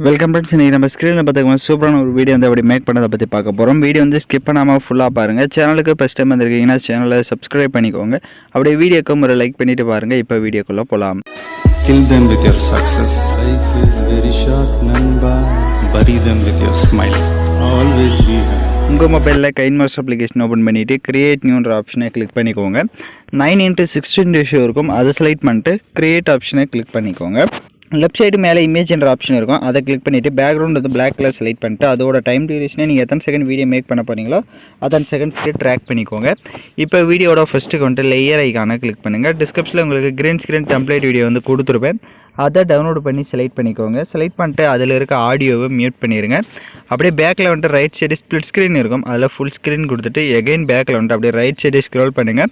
Welcome friends. இன்றைக்கி நம்ம ஸ்க்ரீனில் பார்த்துக்கோங்க சூப்பரான ஒரு வீடியோ வந்து அப்படி மேக் பண்ணதை பற்றி பார்க்க போகிறோம். வீடியோ வந்து ஸ்கிப் பண்ணாமல் ஃபுல்லாக பாருங்கள். சேனலுக்கு ஃபஸ்ட் டைம் வந்திருக்கீங்கன்னா சேனலை சப்ஸ்கிரைப் பண்ணிக்கோங்க. அப்படியே வீடியோக்கும் ஒரு லைக் பண்ணிவிட்டு பாருங்கள். இப்போ வீடியோக்குள்ளே போகலாம். Kill them with your success. Life is very short, namba. Bury them with your smile. Always be happy. உங்கள் மொபைலில் கைன்மாஸ்டர் அப்ளிகேஷன் ஓப்பன் பண்ணிவிட்டு கிரியேட் நியூன்ற ஆப்ஷனை கிளிக் பண்ணிக்கோங்க. 9:16 ரேஷியோ இருக்கும், அதை செலக்ட் பண்ணிட்டு கிரியேட் ஆப்ஷனை கிளிக் பண்ணிக்கோங்க. லெஃப்ட் சைடு மேலே இமேஜ் என்ற ஆப்ஷன் இருக்கும், அதை கிளிக் பண்ணிவிட்டு பேக்ரவுண்ட் வந்து பிளாக் கலர் செலக்ட் பண்ணிட்டு அதோட டைம் டியூரேஷனை நீங்கள் எத்தனை செகண்ட் வீடியோ மேக் பண்ண போகிறீங்களோ அத்தனை செகண்ட்ஸ்க்கு ட்ராக் பண்ணிக்கோங்க. இப்போ வீடியோட ஃபஸ்ட்டுக்கு வந்துட்டு லேயர் ஐக்கானை கிளிக் பண்ணுங்கள். டிஸ்கிரிப்ஷனில் உங்களுக்கு கிரீன் ஸ்க்ரீன் டெம்ப்ளேட் வீடியோ வந்து கொடுத்துருப்பேன், அதை டவுன்லோட் பண்ணி செலக்ட் பண்ணிக்கோங்க. செலக்ட் பண்ணிட்டு அதில் இருக்க ஆடியோவை மியூட் பண்ணிடுங்க. அப்படியே பேக்கில் வந்துட்டு ரைட் சைடு ஸ்ப்ளிட் ஸ்க்ரீன் இருக்கும், அதில் ஃபுல் ஸ்க்ரீன் கொடுத்துட்டு எகைன் பேக்கில் வந்துட்டு அப்படியே ரைட் சைடு ஸ்க்ரோல் பண்ணுங்கள்.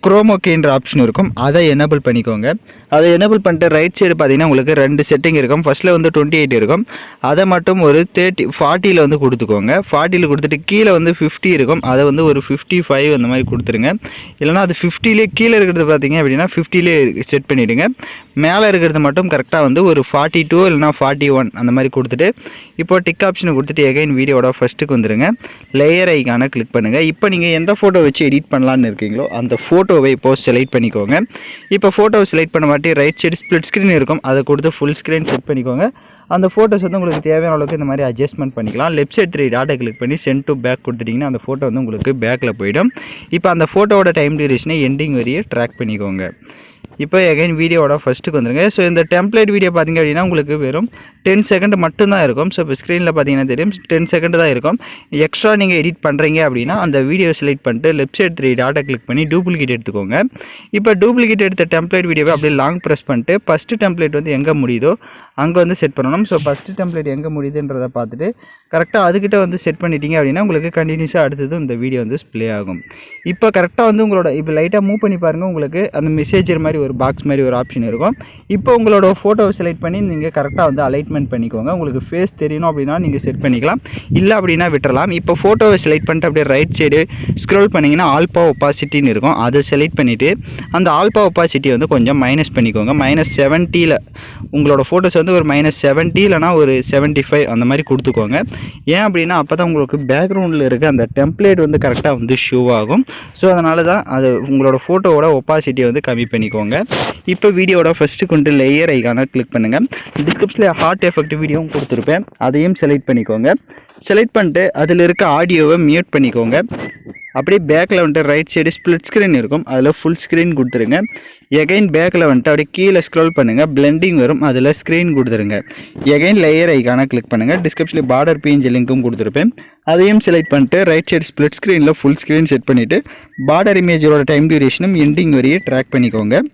குரோமோகேன்ற ஆப்ஷன் இருக்கும், அதை எனேபிள் பண்ணிக்கோங்க. அதை எனேபிள் பண்ணிட்டு ரைட் சைடு பார்த்தீங்கன்னா உங்களுக்கு 2 செட்டிங் இருக்கும். ஃபஸ்ட்டில் வந்து 28 இருக்கும், அதை மட்டும் ஒரு 40 வந்து கொடுத்துக்கோங்க. 40 கொடுத்துட்டு கீழே வந்து 50 இருக்கும், அதை வந்து ஒரு 55 அந்த மாதிரி கொடுத்துருங்க. இல்லைனா அது 50லே கீழே இருக்கிறது பார்த்தீங்க அப்படின்னா 50லே செட் பண்ணிவிடுங்க. மேலே இருக்கிறது மட்டும் கரெக்டாக வந்து ஒரு 42 இல்லைனா 41 அந்த மாதிரி கொடுத்துட்டு இப்போ டிக் ஆப்ஷனை கொடுத்துட்டு எகைன் வீடியோட ஃபஸ்ட்டுக்கு வந்துடுங்க. லேயர் ஐக்கானை கிளிக் பண்ணுங்கள். இப்போ நீங்கள் எந்த ஃபோட்டோ வச்சு எடிட் பண்ணலான்னு இருக்கீங்களோ அந்த ஃபோட்டோவை இப்போது செலக்ட் பண்ணிக்கோங்க. இப்போ ஃபோட்டோவை செலக்ட் பண்ண மாட்டி ரைட் சைடு ஸ்ப்ளிட் ஸ்க்ரீன் இருக்கும், அதை கொடுத்து ஃபுல் ஸ்க்ரீன் செட் பண்ணிக்கோங்க. அந்த ஃபோட்டோஸ் வந்து உங்களுக்கு தேவையான அளவுக்கு இந்த மாதிரி அட்ஜஸ்ட்மெண்ட் பண்ணிக்கலாம். லெஃப்ட் சைட் 3 டாட்டை கிளிக் பண்ணி சென்ட் டு பேக் கொடுத்துட்டிங்கன்னா அந்த ஃபோட்டோ வந்து உங்களுக்கு பேக்கில் போயிடும். இப்போ அந்த ஃபோட்டோவோட டைம் டியூரேஷனை எண்டிங் வரையே ட்ராக் பண்ணிக்கோங்க. இப்போ எகைன் வீடியோட ஃபஸ்ட்டுக்கு வந்துருங்க. ஸோ இந்த டெம்ப்ளேட் வீடியோ பார்த்திங்க அப்படின்னா உங்களுக்கு வெறும் 10 செகண்ட் மட்டும்தான் இருக்கும். ஸோ இப்போ ஸ்க்ரீனில் பார்த்தீங்கன்னா தெரியும் 10 செகண்ட் தான் இருக்கும். எக்ஸ்ட்ரா நீங்கள் எடிட் பண்ணுறீங்க அப்படின்னா அந்த வீடியோ செலக்ட் பண்ணிட்டு லெஃப்ட் சைட் 3 டாட்டை கிளிக் பண்ணி டூப்ளிகேட் எடுத்துக்கோங்க. இப்போ டூப்ளிகேட் எடுத்த டெம்ப்ளேட் வீடியோவை அப்படியே லாங் ப்ரெஸ் பண்ணிட்டு ஃபஸ்ட்டு டெம்ப்ளேட் வந்து எங்கே முடியுதோ அங்கே வந்து செட் பண்ணணும். ஸோ ஃபஸ்ட்டு டெம்ப்ளேட் எங்கே முடியுதுன்றதை பார்த்துட்டு கரெக்டாக அதுக்கிட்ட வந்து செட் பண்ணிட்டீங்க அப்படின்னா உங்களுக்கு கண்டினியூஸாக அடுத்தது இந்த வீடியோ வந்து ப்ளே ஆகும். இப்போ கரெக்டாக வந்து உங்களோட இப்போ லைட்டாக மூவ் பண்ணி பாருங்கள், உங்களுக்கு அந்த மெசேஜர் மாதிரி ஒரு பாக்ஸ் மாதிரி ஒரு ஆப்ஷன் இருக்கும். இப்போ உங்களோட ஃபோட்டோவை செலக்ட் பண்ணி நீங்கள் கரெக்டாக வந்து அலைட்மெண்ட் பண்ணிக்கோங்க. உங்களுக்கு ஃபேஸ் தெரியணும் அப்படின்னா நீங்கள் செட் பண்ணிக்கலாம், இல்லை அப்படின்னா விட்டுறலாம். இப்போ ஃபோட்டோவை செலக்ட் பண்ணிட்டு அப்படியே ரைட் சைடு ஸ்க்ரோல் பண்ணிங்கன்னா ஆல்பா ஒப்பாசிட்டின்னு இருக்கும், அதை செலக்ட் பண்ணிவிட்டு அந்த ஆல்பா ஒப்பாசிட்டி வந்து கொஞ்சம் மைனஸ் பண்ணிக்கோங்க. -70 உங்களோட ஃபோட்டோஸ் வந்து ஒரு -70 இல்லைனா ஒரு 75 அந்த மாதிரி கொடுத்துக்கோங்க. ஏன் அப்படின்னா அப்போ தான் உங்களுக்கு பேக்ரவுண்டில் இருக்க அந்த டெம்ப்ளேட் வந்து கரெக்டாக வந்து ஷோ ஆகும். ஸோ அதனால தான் அது உங்களோட ஃபோட்டோவோட ஒப்பாசிட்டியை வந்து கம்மி பண்ணிக்கோங்க. இப்போ வீடியோட ஃபஸ்ட்டு கொண்டு லேயர் ஐக்கான கிளிக் பண்ணுங்கள். டிஸ்கிரிப்ஷனில் ஹார்ட் எஃபெக்ட் வீடியோவும் கொடுத்துருப்பேன், அதையும் செலக்ட் பண்ணிக்கோங்க. செலக்ட் பண்ணிட்டு அதில் இருக்க ஆடியோவை மியூட் பண்ணிக்கோங்க. அப்படியே பேக்கில் வந்துட்டு ரைட் சைடு ஸ்ப்ளிட் ஸ்க்ரீன் இருக்கும், அதில் ஃபுல் ஸ்க்ரீன் கொடுத்துருங்க. எகைன் பேக்கில் வந்துட்டு அப்படியே கீழே ஸ்க்ரோல் பண்ணுங்கள், பிளெண்டிங் வரும், அதில் ஸ்க்ரீன் கொடுத்துருங்க. எகைன் லேயர் ஐக்கான கிளிக் பண்ணுங்கள். டிஸ்கிரிப்ஷனில் பார்டர் பிஎன்ஜி லிங்க்கும் கொடுத்துருப்பேன், அதையும் செலக்ட் பண்ணிட்டு ரைட் சைடு ஸ்ப்ளிட் ஸ்க்ரீனில் ஃபுல் ஸ்க்ரீன் செட் பண்ணிவிட்டு பார்டர் இமேஜோட டைம் டியூரேஷனும் எண்டிங் வரையே ட்ராக் பண்ணிக்கோங்க.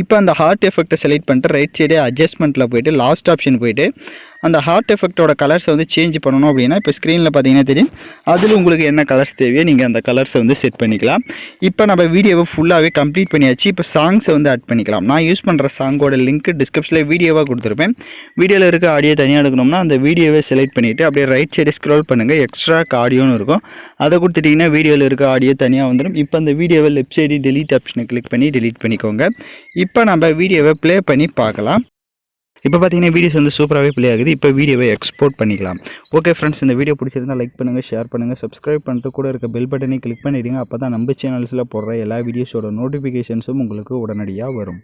இப்போ அந்த ஹார்ட் எஃபெக்ட்டை செலக்ட் பண்ணிட்டு ரைட் சைடு அட்ஜஸ்ட்மெண்ட்டில் போய்ட்டு லாஸ்ட் ஆப்ஷன் போய்ட்டு அந்த ஹார்ட் எஃபெக்ட்டோட கலர்ஸை வந்து சேஞ்ச் பண்ணணும் அப்படின்னா இப்போ ஸ்க்ரீனில் பார்த்தீங்கன்னா தெரியும், அதில் உங்களுக்கு என்ன கலர்ஸ் தேவையோ நீங்கள் அந்த கலர்ஸை வந்து செட் பண்ணிக்கலாம். இப்போ நம்ம வீடியோவை ஃபுல்லாகவே கம்ப்ளீட் பண்ணியாச்சு. இப்போ சாங்ஸை வந்து ஆட் பண்ணிக்கலாம். நான் யூஸ் பண்ணுற சாங்கோட லிங்க் டிஸ்கிரிப்ஷனில் வீடியோவாக கொடுத்துருப்பேன். வீடியோவில் இருக்க ஆடியோ தனியாக எடுக்கணும்னா அந்த வீடியோவை செலக்ட் பண்ணிவிட்டு அப்படியே ரைட் சைடு ஸ்க்ரோல் பண்ணுங்கள், எக்ஸ்ட்ரா ஆடியோன்னு இருக்கும், அதை கொடுத்துட்டிங்கன்னா வீடியோவில் இருக்க ஆடியோ தனியாக வந்துடும். இப்போ அந்த வீடியோவை லெஃப்ட் சைடு டெலீட் ஆப்ஷனை கிளிக் பண்ணி டெலீட் பண்ணிக்கோங்க. இப்போ நம்ம வீடியோவை ப்ளே பண்ணி பார்க்கலாம். இப்போ பார்த்தீங்கன்னா வீடியோஸ் வந்து சூப்பராகவே ப்ளே ஆகுது. இப்போ வீடியோவை எக்ஸ்போர்ட் பண்ணிக்கலாம். ஓகே ஃப்ரெண்ட்ஸ், இந்த வீடியோ பிடிச்சிருந்தால் லைக் பண்ணுங்கள், ஷேர் பண்ணுங்கள், சப்ஸ்கிரைப் பண்ணிட்டு கூட இருக்க பெல் பட்டனை கிளிக் பண்ணிவிடுங்க. அப்போ தான் நம்ம சேனல்ஸில் போடுற எல்லா வீடியோஸோட நோட்டிஃபிகேஷன்ஸும் உங்களுக்கு உடனடியாக வரும்.